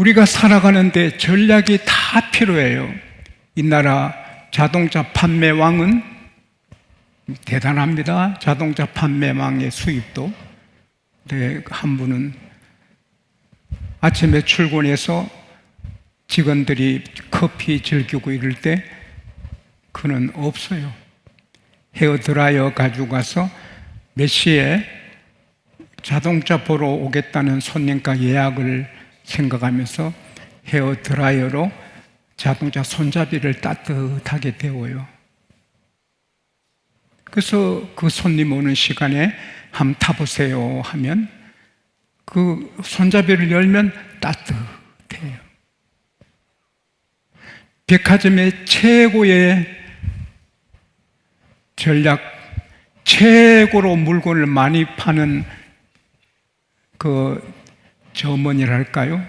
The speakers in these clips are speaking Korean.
우리가 살아가는데 전략이 다 필요해요. 이 나라 자동차 판매왕은 대단합니다. 자동차 판매왕의 수입도. 한 분은 아침에 출근해서 직원들이 커피 즐기고 이럴 때 그는 없어요. 헤어드라이어 가지고 가서 몇 시에 자동차 보러 오겠다는 손님과 예약을 생각하면서 헤어드라이어로 자동차 손잡이를 따뜻하게 데워요. 그래서 그 손님 오는 시간에 한번 타보세요 하면 그 손잡이를 열면 따뜻해요. 백화점의 최고의 전략, 최고로 물건을 많이 파는 그 점원이랄까요?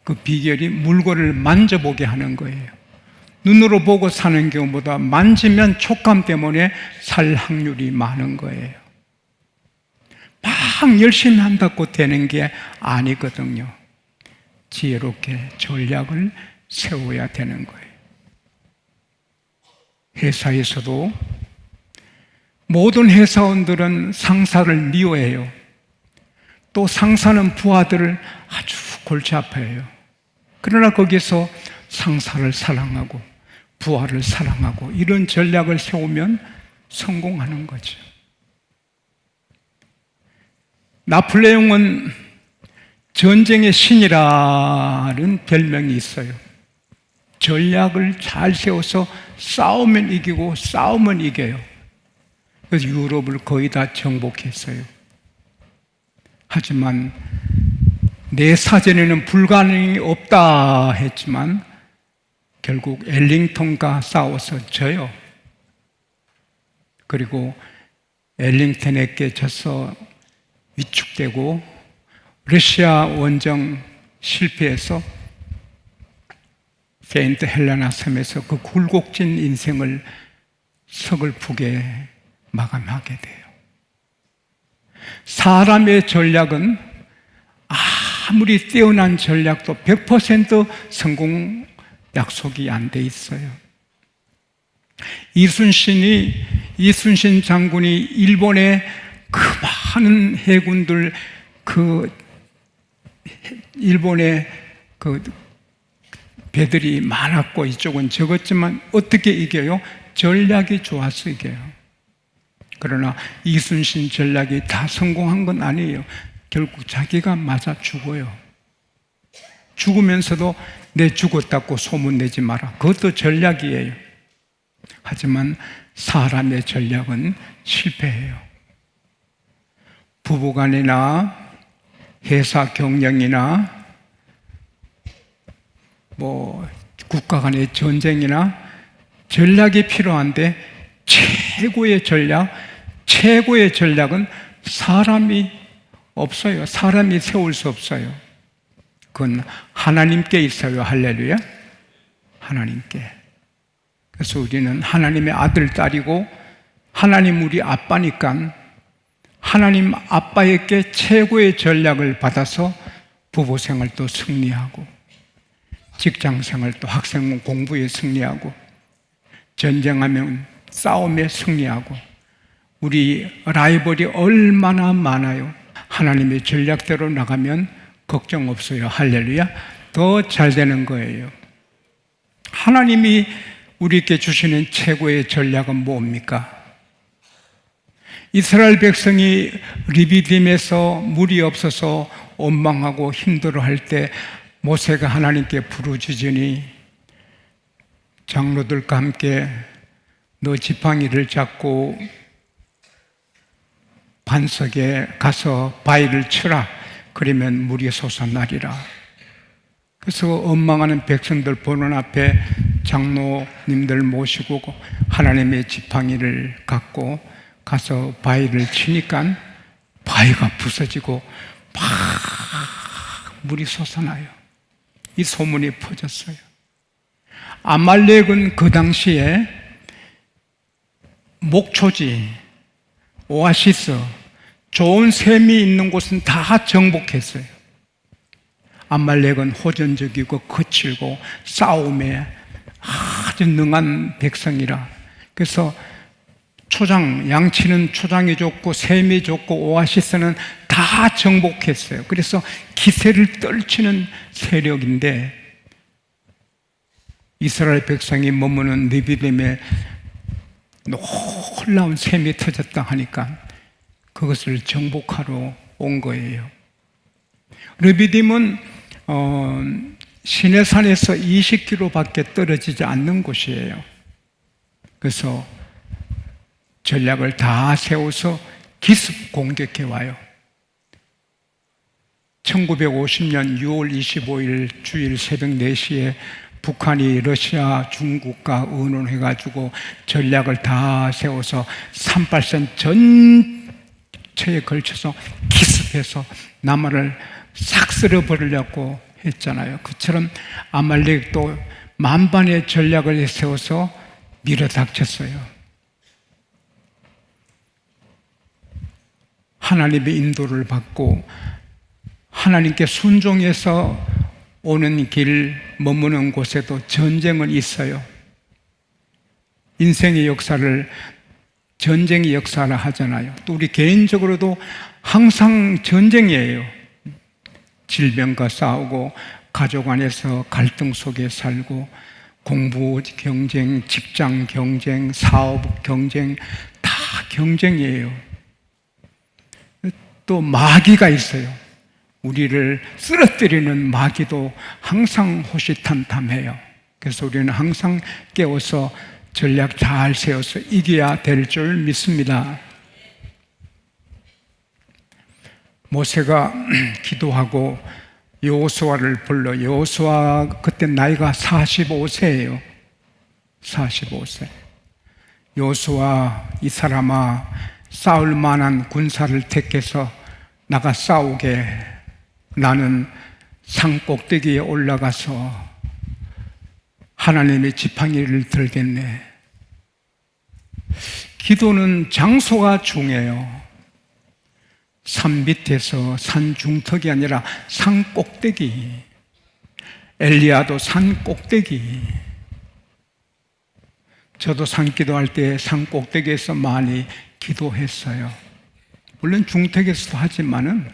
그 비결이 물건을 만져보게 하는 거예요. 눈으로 보고 사는 경우보다 만지면 촉감 때문에 살 확률이 많은 거예요. 막 열심히 한다고 되는 게 아니거든요. 지혜롭게 전략을 세워야 되는 거예요. 회사에서도 모든 회사원들은 상사를 미워해요. 또 상사는 부하들을 아주 골치 아파해요. 그러나 거기서 상사를 사랑하고 부하를 사랑하고 이런 전략을 세우면 성공하는 거죠. 나폴레옹은 전쟁의 신이라는 별명이 있어요. 전략을 잘 세워서 싸우면 이기고 싸우면 이겨요. 그래서 유럽을 거의 다 정복했어요. 하지만 내 사전에는 불가능이 없다 했지만 결국 엘링턴과 싸워서 져요. 그리고 엘링턴에게 져서 위축되고 러시아 원정 실패해서 세인트 헬레나 섬에서 그 굴곡진 인생을 서글프게 마감하게 돼요. 사람의 전략은 아무리 뛰어난 전략도 100% 성공 약속이 안 돼 있어요. 이순신 장군이 일본의 그 많은 해군들, 일본의 배들이 많았고 이쪽은 적었지만 어떻게 이겨요? 전략이 좋아서 이겨요. 그러나 이순신 전략이 다 성공한 건 아니에요. 결국 자기가 맞아 죽어요. 죽으면서도 내 죽었다고 소문내지 마라. 그것도 전략이에요. 하지만 사람의 전략은 실패해요. 부부간이나 회사 경영이나 국가 간의 전쟁이나 전략이 필요한데 최고의 전략은 사람이 없어요. 사람이 세울 수 없어요. 그건 하나님께 있어요. 할렐루야. 하나님께. 그래서 우리는 하나님의 아들, 딸이고 하나님 우리 아빠니까 하나님 아빠에게 최고의 전략을 받아서 부부 생활도 승리하고 직장 생활도 학생 공부에 승리하고 전쟁하면 싸움에 승리하고 우리 라이벌이 얼마나 많아요. 하나님의 전략대로 나가면 걱정 없어요. 할렐루야. 더 잘 되는 거예요. 하나님이 우리에게 주시는 최고의 전략은 뭡니까? 이스라엘 백성이 리비딤에서 물이 없어서 원망하고 힘들어할 때 모세가 하나님께 부르짖으니 장로들과 함께 너 지팡이를 잡고 반석에 가서 바위를 쳐라. 그러면 물이 솟아나리라. 그래서 원망하는 백성들 보는 앞에 장로님들 모시고 하나님의 지팡이를 갖고 가서 바위를 치니까 바위가 부서지고 막 물이 솟아나요. 이 소문이 퍼졌어요. 아말렉은 그 당시에 목초지, 오아시스, 좋은 샘이 있는 곳은 다 정복했어요. 아말렉은 호전적이고 거칠고 싸움에 아주 능한 백성이라. 그래서 양치는 초장이 좋고 샘이 좋고 오아시스는 다 정복했어요. 그래서 기세를 떨치는 세력인데, 이스라엘 백성이 머무는 느비딤에 놀라운 샘이 터졌다 하니까 그것을 정복하러 온 거예요. 느비딤은 시내산에서 20km밖에 떨어지지 않는 곳이에요. 그래서 전략을 다 세워서 기습 공격해 와요. 1950년 6월 25일 주일 새벽 4시에 북한이 러시아, 중국과 의논해가지고 전략을 다 세워서 38선 전체에 걸쳐서 기습해서 남한을 싹 쓸어버리려고 했잖아요. 그처럼 아말렉도 만반의 전략을 세워서 밀어닥쳤어요. 하나님의 인도를 받고 하나님께 순종해서 오는 길, 머무는 곳에도 전쟁은 있어요. 인생의 역사를 전쟁의 역사라 하잖아요. 또 우리 개인적으로도 항상 전쟁이에요. 질병과 싸우고, 가족 안에서 갈등 속에 살고, 공부 경쟁, 직장 경쟁, 사업 경쟁, 다 경쟁이에요. 또 마귀가 있어요. 우리를 쓰러뜨리는 마귀도 항상 호시탐탐해요. 그래서 우리는 항상 깨워서 전략 잘 세워서 이겨야 될 줄 믿습니다. 모세가 기도하고 여호수아를 불러. 여호수아 그때 나이가 45세예요. 45세. 여호수아, 이 사람아, 싸울 만한 군사를 택해서 나가 싸우게. 나는 산 꼭대기에 올라가서 하나님의 지팡이를 들겠네. 기도는 장소가 중요해요. 산 밑에서, 산 중턱이 아니라 산 꼭대기. 엘리야도 산 꼭대기. 저도 산기도할 때 산 꼭대기에서 많이 기도했어요. 물론 중턱에서도 하지만은,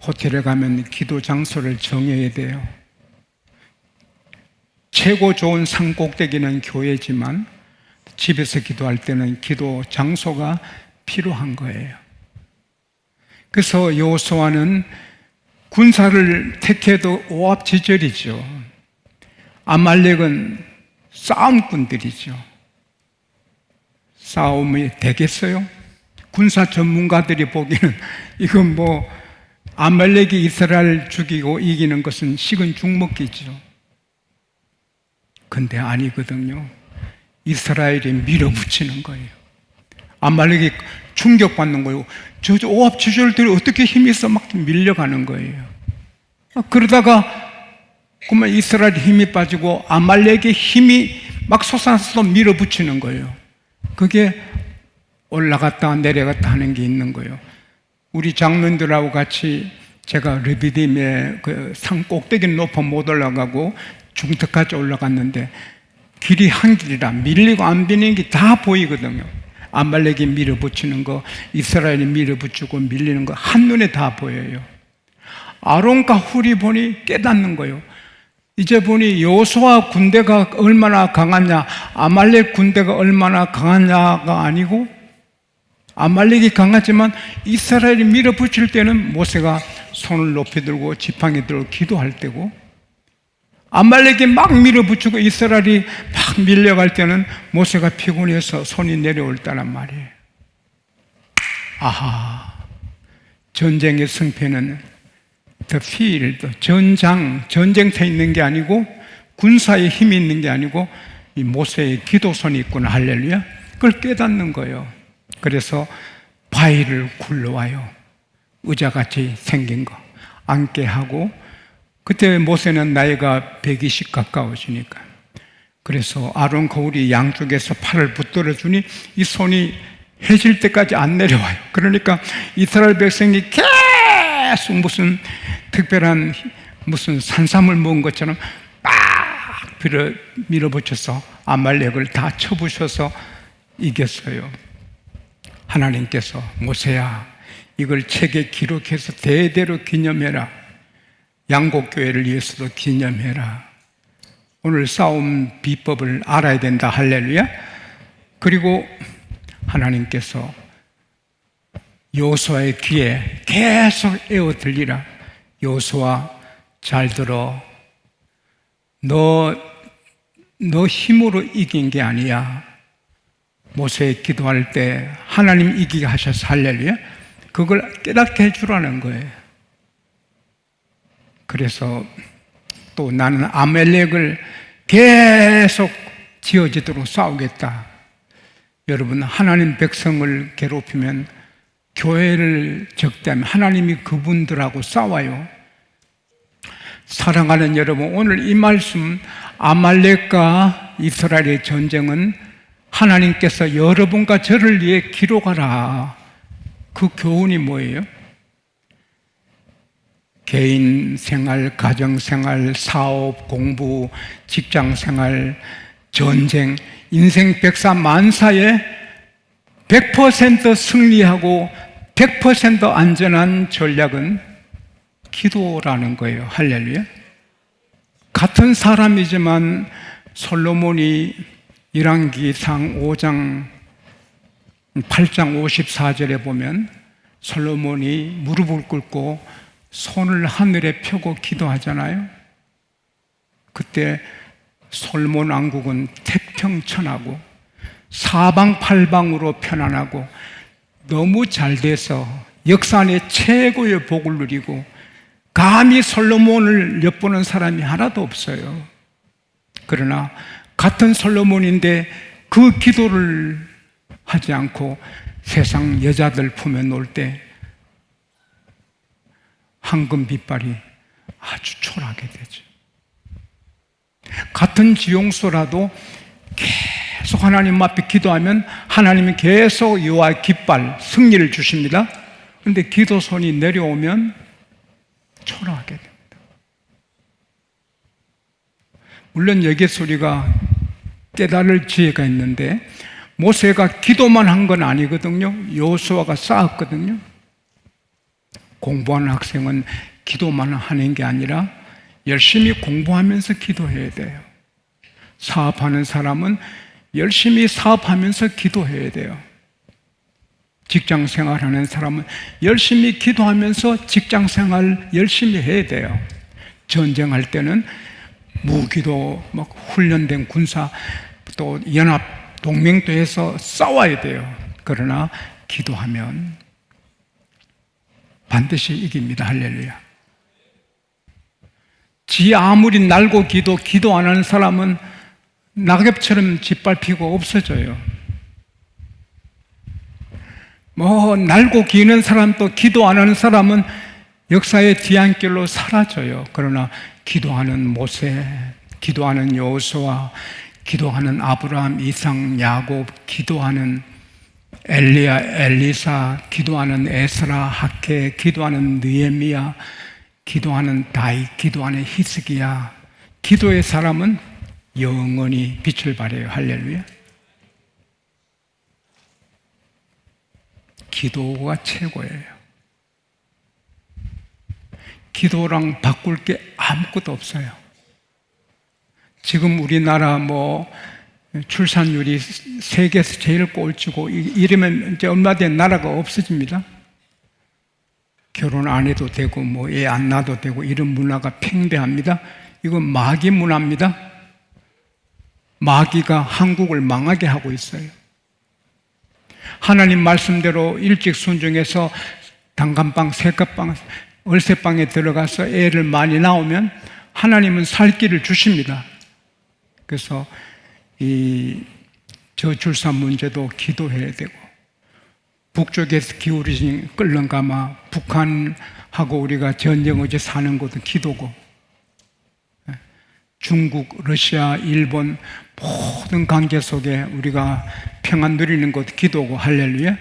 호텔에 가면 기도 장소를 정해야 돼요. 최고 좋은 산 꼭대기는 교회지만 집에서 기도할 때는 기도 장소가 필요한 거예요. 그래서 여호수아는 군사를 택해도 오합지졸이죠. 아말렉은 싸움꾼들이죠. 싸움이 되겠어요? 군사 전문가들이 보기에는 이건 아말렉이 이스라엘 죽이고 이기는 것은 식은 죽 먹기죠. 근데 아니거든요. 이스라엘이 밀어붙이는 거예요. 아말렉이 충격받는 거예요. 저 오합지졸들이 어떻게 힘이 있어 막 밀려가는 거예요. 그러다가 그러면 이스라엘의 힘이 빠지고 아말렉의 힘이 막 솟아서 밀어붙이는 거예요. 그게 올라갔다 내려갔다 하는 게 있는 거예요. 우리 장로님들하고 같이 제가 르비딤의 그 산 꼭대기 높아 못 올라가고 중턱까지 올라갔는데 길이 한 길이라 밀리고 안 밀리는 게 다 보이거든요. 아말렉이 밀어붙이는 거, 이스라엘이 밀어붙이고 밀리는 거 한눈에 다 보여요. 아론과 훌이 보니 깨닫는 거예요. 이제 보니 여호수아 군대가 얼마나 강하냐, 아말렉 군대가 얼마나 강하냐가 아니고, 아말렉이 강하지만 이스라엘이 밀어붙일 때는 모세가 손을 높이 들고 지팡이 들고 기도할 때고, 아말렉이 막 밀어붙이고 이스라엘이 막 밀려갈 때는 모세가 피곤해서 손이 내려올 때란 말이에요. 아하, 전쟁의 승패는 the field, 전쟁터에 있는 게 아니고 군사의 힘이 있는 게 아니고 이 모세의 기도선이 있구나. 할렐루야. 그걸 깨닫는 거예요. 그래서 바위를 굴러와요. 의자같이 생긴 거 앉게 하고, 그때 모세는 나이가 120 가까워지니까, 그래서 아론 거울이 양쪽에서 팔을 붙들어 주니 이 손이 해질 때까지 안 내려와요. 그러니까 이스라엘 백성이 계속 무슨 특별한 무슨 산삼을 먹은 것처럼 막 밀어붙여서 아말렉을 다 쳐부셔서 이겼어요. 하나님께서 모세야, 이걸 책에 기록해서 대대로 기념해라. 양곡교회를 위해서도 기념해라. 오늘 싸움 비법을 알아야 된다. 할렐루야. 그리고 하나님께서 여호수아의 귀에 계속 에워 들리라. 여호수아, 잘 들어. 너 힘으로 이긴 게 아니야. 모세 기도할 때 하나님 이기게 하셔서 할렐루야. 그걸 깨닫게 해주라는 거예요. 그래서 또 나는 아말렉을 계속 지어지도록 싸우겠다. 여러분, 하나님 백성을 괴롭히면, 교회를 적대하면 하나님이 그분들하고 싸워요. 사랑하는 여러분, 오늘 이 말씀, 아말렉과 이스라엘의 전쟁은 하나님께서 여러분과 저를 위해 기록하라. 그 교훈이 뭐예요? 개인 생활, 가정 생활, 사업, 공부, 직장 생활, 전쟁, 인생 백사만사에 100% 승리하고 100% 안전한 전략은 기도라는 거예요. 할렐루야. 같은 사람이지만 솔로몬이 열왕기상 5장 8장 54절에 보면 솔로몬이 무릎을 꿇고 손을 하늘에 펴고 기도하잖아요. 그때 솔몬 왕국은 태평천하고 사방팔방으로 편안하고 너무 잘 돼서 역사 내 최고의 복을 누리고 감히 솔로몬을 엿보는 사람이 하나도 없어요. 그러나 같은 솔로몬인데 그 기도를 하지 않고 세상 여자들 품에 놓을 때 황금 빛발이 아주 초라하게 되죠. 같은 지용소라도 계속 하나님 앞에 기도하면 하나님이 계속 여호와의 깃발, 승리를 주십니다. 그런데 기도손이 내려오면 초라하게 됩니다. 물론 여기에 소리가 깨달을 지혜가 있는데 모세가 기도만 한 건 아니거든요. 여호수아가 쌓았거든요. 공부하는 학생은 기도만 하는 게 아니라 열심히 공부하면서 기도해야 돼요. 사업하는 사람은 열심히 사업하면서 기도해야 돼요. 직장 생활하는 사람은 열심히 기도하면서 직장 생활 열심히 해야 돼요. 전쟁할 때는 무기도 막 훈련된 군사 또 연합 동맹도 해서 싸워야 돼요. 그러나 기도하면 반드시 이깁니다. 할렐루야. 지 아무리 날고 기도 안 하는 사람은 낙엽처럼 짓밟히고 없어져요. 날고 기는 사람도 기도 안 하는 사람은 역사의 뒤안길로 사라져요. 그러나 기도하는 모세, 기도하는 여호수아, 기도하는 아브라함, 이삭, 야곱, 기도하는 엘리야, 엘리사, 기도하는 에스라, 학개, 기도하는 느헤미야, 기도하는 다윗, 기도하는 히스기야, 기도의 사람은 영원히 빛을 발해요. 할렐루야. 기도가 최고예요. 기도랑 바꿀 게 아무것도 없어요. 지금 우리나라 출산율이 세계에서 제일 꼴찌고 이러면 이제 얼마 된 나라가 없어집니다. 결혼 안 해도 되고 애 안 낳아도 되고 이런 문화가 팽배합니다. 이건 마귀 문화입니다. 마귀가 한국을 망하게 하고 있어요. 하나님 말씀대로 일찍 순종해서 단칸방, 세칸방, 월세방에 들어가서 애를 많이 낳으면 하나님은 살 길을 주십니다. 그래서 이 저출산 문제도 기도해야 되고, 북쪽에서 기울어진 끓는가마 북한하고 우리가 전쟁 어제 사는 것도 기도고, 중국, 러시아, 일본 모든 관계 속에 우리가 평안 누리는 것도 기도고. 할렐루야.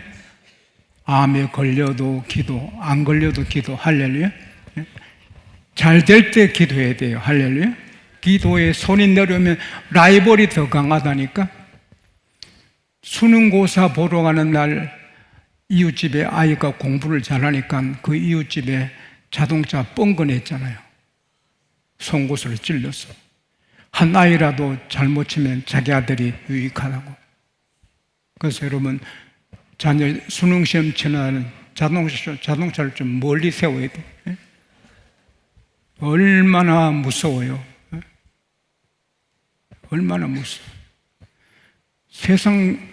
암에 걸려도 기도, 안 걸려도 기도. 할렐루야. 잘 될 때 기도해야 돼요. 할렐루야. 기도에 손이 내려오면 라이벌이 더 강하다니까. 수능고사 보러 가는 날 이웃집에 아이가 공부를 잘하니까 그 이웃집에 자동차 뻥건했잖아요. 송곳으로 찔렸어. 한 아이라도 잘못 치면 자기 아들이 유익하다고. 그래서 여러분, 자녀 수능시험 치는 날은 자동차를 좀 멀리 세워야 돼. 얼마나 무서워요. 얼마나 무서워. 세상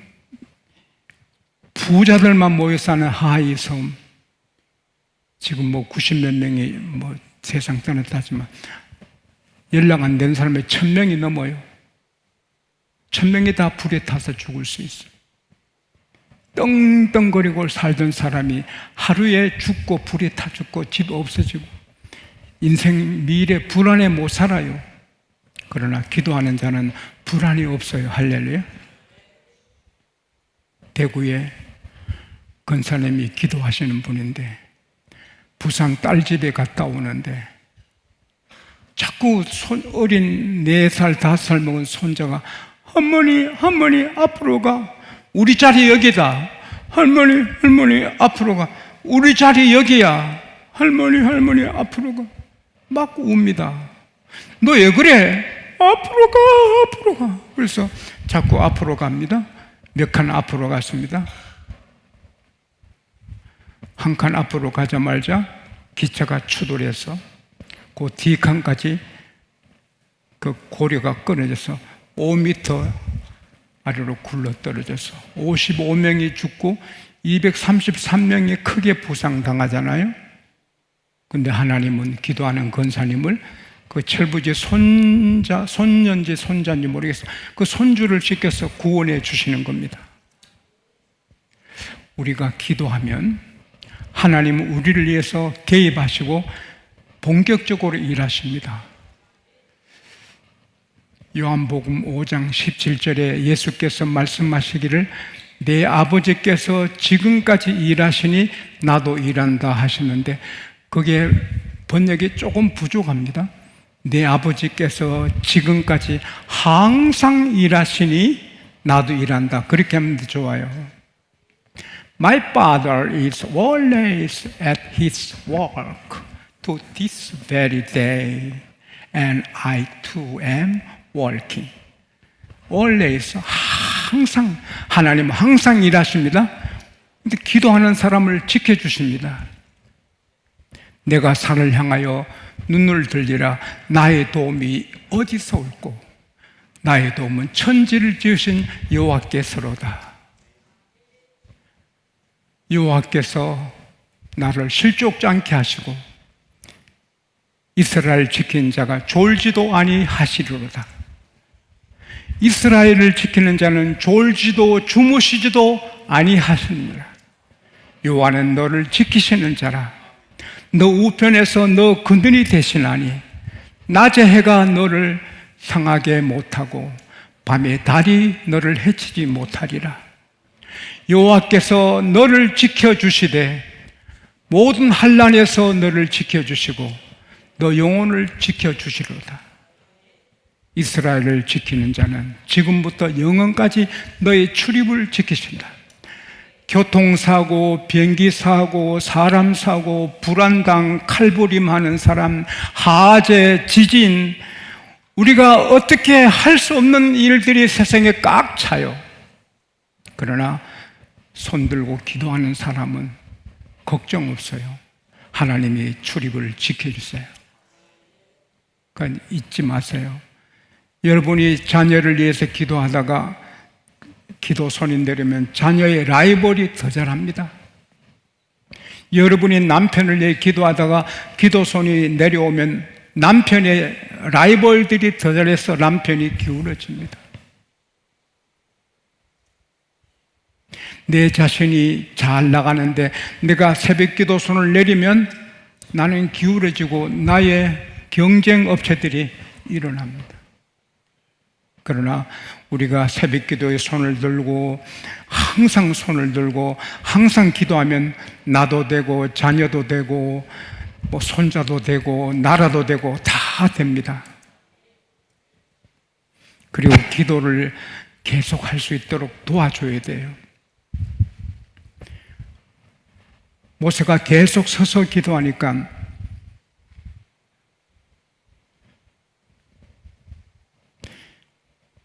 부자들만 모여 사는 하이 섬, 지금 뭐 90몇 명이 뭐 세상 떠났다지만 연락 안 되는 사람이 1000명이 넘어요. 1000명이 다 불에 타서 죽을 수 있어. 떵떵거리고 살던 사람이 하루에 죽고 불에 타 죽고 집 없어지고 인생 미래 불안에 못 살아요. 그러나 기도하는 자는 불안이 없어요. 할렐루야. 대구에 권사님이 기도하시는 분인데 부산 딸 집에 갔다 오는데 자꾸 어린 4살, 5살 먹은 손자가 할머니 앞으로 가. 우리 자리 여기다. 할머니 앞으로 가. 우리 자리 여기야. 할머니 앞으로 가. 막 웁니다. 너 왜 그래? 앞으로 가. 그래서 자꾸 앞으로 갑니다. 몇 칸 앞으로 갔습니다. 한 칸 앞으로 가자마자 기차가 추돌해서 그 뒤칸까지 그 고리가 끊어져서 5m 아래로 굴러 떨어져서 55명이 죽고 233명이 크게 부상당하잖아요. 근데 하나님은 기도하는 권사님을 그 철부지 손년지 손자인지 모르겠어요. 그 손주를 지켜서 구원해 주시는 겁니다. 우리가 기도하면 하나님은 우리를 위해서 개입하시고 본격적으로 일하십니다. 요한복음 5장 17절에 예수께서 말씀하시기를 내 아버지께서 지금까지 일하시니 나도 일한다 하시는데 그게 번역이 조금 부족합니다. 내 아버지께서 지금까지 항상 일하시니 나도 일한다. 그렇게 하면 좋아요. My father is always at his work to this very day, and I too am working. always, 항상, 하나님은 항상 일하십니다. 근데 기도하는 사람을 지켜주십니다. 내가 산을 향하여 눈을 들리라. 나의 도움이 어디서 올꼬? 나의 도움은 천지를 지으신 여호와께서로다. 여호와께서 나를 실족지 않게 하시고 이스라엘 지킨 자가 졸지도 아니하시리로다. 이스라엘을 지키는 자는 졸지도 주무시지도 아니하시느니라. 여호와는 너를 지키시는 자라. 너 우편에서 너 근든이 되시나니 낮에 해가 너를 상하게 못하고 밤에 달이 너를 해치지 못하리라. 여호와께서 너를 지켜주시되 모든 환난에서 너를 지켜주시고 너 영혼을 지켜주시리로다. 이스라엘을 지키는 자는 지금부터 영원까지 너의 출입을 지키신다. 교통사고, 비행기사고, 사람사고, 불안당, 칼부림하는 사람, 하재, 지진, 우리가 어떻게 할 수 없는 일들이 세상에 꽉 차요. 그러나 손들고 기도하는 사람은 걱정 없어요. 하나님이 출입을 지켜주세요. 그러니까 잊지 마세요. 여러분이 자녀를 위해서 기도하다가 기도 손이 내리면 자녀의 라이벌이 더 잘합니다. 여러분이 남편을 위해 기도하다가 기도 손이 내려오면 남편의 라이벌들이 더 잘해서 남편이 기울어집니다. 내 자신이 잘 나가는데 내가 새벽 기도 손을 내리면 나는 기울어지고 나의 경쟁 업체들이 일어납니다. 그러나 우리가 새벽 기도에 손을 들고 항상 손을 들고 항상 기도하면 나도 되고 자녀도 되고 뭐 손자도 되고 나라도 되고 다 됩니다. 그리고 기도를 계속 할 수 있도록 도와줘야 돼요. 모세가 계속 서서 기도하니까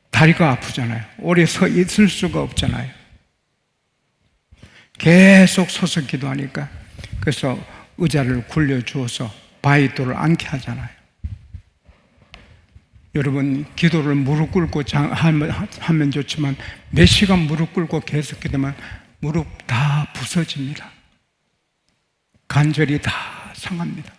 다리가 아프잖아요. 오래 서 있을 수가 없잖아요. 계속 서서 기도하니까 그래서 의자를 굴려주어서 바위돌을 앉게 하잖아요. 여러분 기도를 무릎 꿇고 하면 좋지만 몇 시간 무릎 꿇고 계속 기도하면 무릎 다 부서집니다. 관절이 다 상합니다.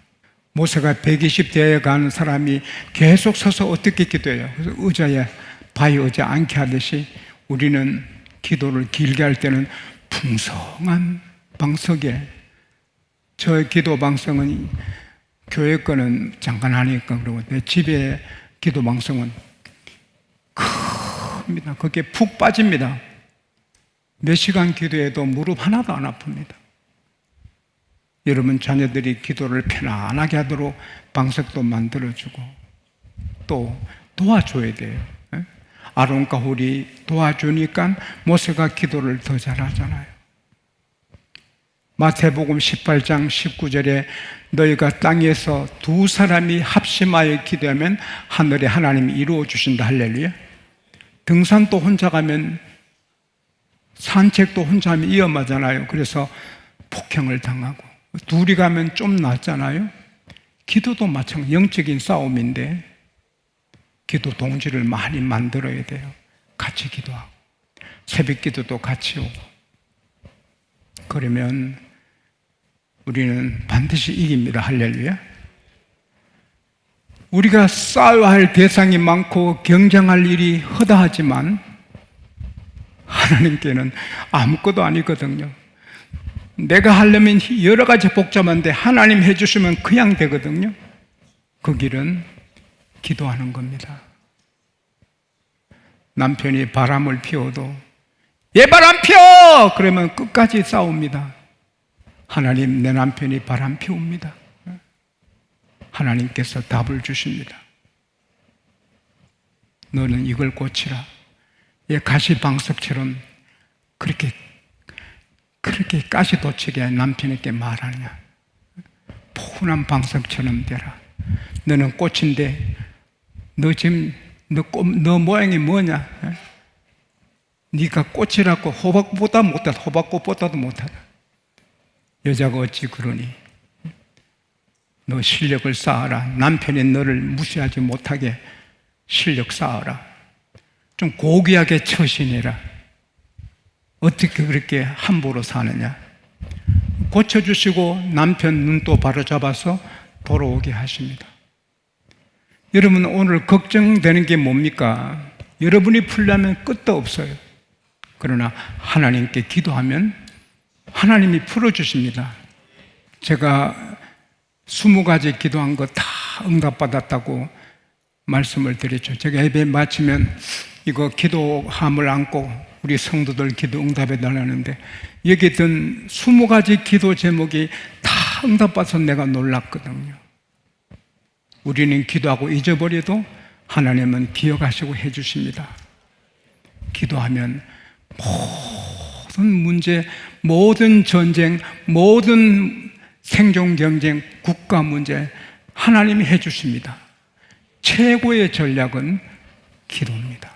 모세가 120대에 간 사람이 계속 서서 어떻게 기도해요? 그래서 의자에 바위 의자 앉게 하듯이 우리는 기도를 길게 할 때는 풍성한 방석에, 저 기도 방송은 교회 거는 잠깐 하니까 그러고 내 집에 기도 방송은 큽니다. 거기에 푹 빠집니다. 몇 시간 기도해도 무릎 하나도 안 아픕니다. 여러분 자녀들이 기도를 편안하게 하도록 방석도 만들어주고 또 도와줘야 돼요. 아론과 훌이 도와주니까 모세가 기도를 더 잘하잖아요. 마태복음 18장 19절에 너희가 땅에서 두 사람이 합심하여 기도하면 하늘에 하나님이 이루어 주신다. 할렐루야. 등산도 혼자 가면, 산책도 혼자 하면 위험하잖아요. 그래서 폭행을 당하고, 둘이 가면 좀 낫잖아요. 기도도 마찬가지, 영적인 싸움인데 기도 동지를 많이 만들어야 돼요. 같이 기도하고 새벽 기도도 같이 오고, 그러면 우리는 반드시 이깁니다. 할렐루야. 우리가 싸워야 할 대상이 많고 경쟁할 일이 허다하지만 하나님께는 아무것도 아니거든요. 내가 하려면 여러 가지 복잡한데 하나님 해주시면 그냥 되거든요. 그 길은 기도하는 겁니다. 남편이 바람을 피워도 얘 바람 피워! 그러면 끝까지 싸웁니다. 하나님, 내 남편이 바람 피웁니다. 하나님께서 답을 주십니다. 너는 이걸 고치라. 얘 가시방석처럼 그렇게 가시도치게 남편에게 말하냐. 포근한 방석처럼 되라. 너는 꽃인데 너 지금 너 모양이 뭐냐? 네가 꽃이라고 호박보다 못하다. 호박꽃보다도 못하다. 여자가 어찌 그러니? 너 실력을 쌓아라. 남편이 너를 무시하지 못하게 실력 쌓아라. 좀 고귀하게 처신해라. 어떻게 그렇게 함부로 사느냐? 고쳐주시고 남편 눈도 바로잡아서 돌아오게 하십니다. 여러분, 오늘 걱정되는 게 뭡니까? 여러분이 풀려면 끝도 없어요. 그러나 하나님께 기도하면 하나님이 풀어주십니다. 제가 20가지 기도한 거 다 응답받았다고 말씀을 드렸죠. 제가 예배 마치면 이거 기도함을 안고 우리 성도들 기도 응답해 달라는데 여기 든 20가지 기도 제목이 다 응답받아서 내가 놀랐거든요. 우리는 기도하고 잊어버려도 하나님은 기억하시고 해주십니다. 기도하면 모든 문제, 모든 전쟁, 모든 생존 경쟁, 국가 문제 하나님이 해주십니다. 최고의 전략은 기도입니다.